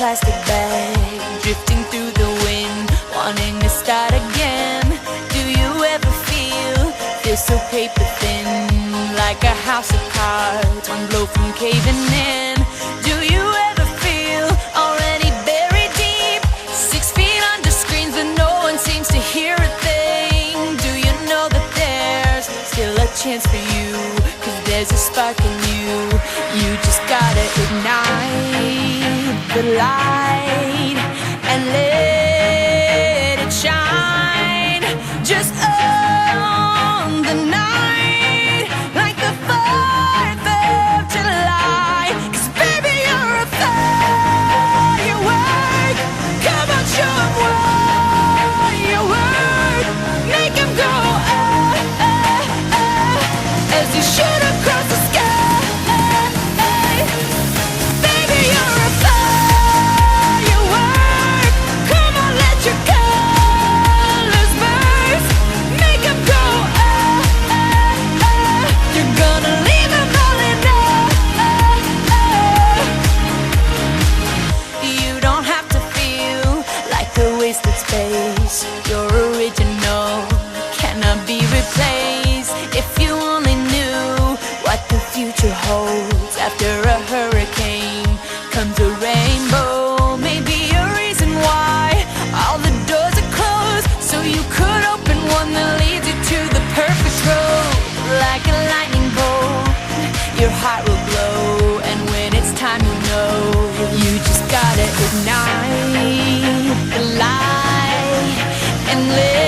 plastic bag, drifting through the wind, wanting to start again. Do you ever feel so paper thin, like a house of cards, one blow from caving in? Do you ever feel already buried deep, 6 feet under screens but no one seems to hear a thing? Do you know that there's still a chance for you, 'cause there's a spark in you. You just gotta ignite the light and let it shine. Just own the night like the 4th of July. 'Cause baby, you're a firework. Come on, show 'em what you work. Make 'em go as you shoot across the sky. Baby, you're a firework. Come on, let your colors burst. Make 'em go You're gonna leave 'em all in You don't have to feel like a wasted space. You're original, cannot be replaced. If you only knew what the future holds. After a hurricane comes a rainbow. Maybe a reason why all the doors are closed, so you could open one that leads you to the perfect road. Like a lightning bolt, your heart will glow, and when it's time, you know you just gotta ignite the light and live.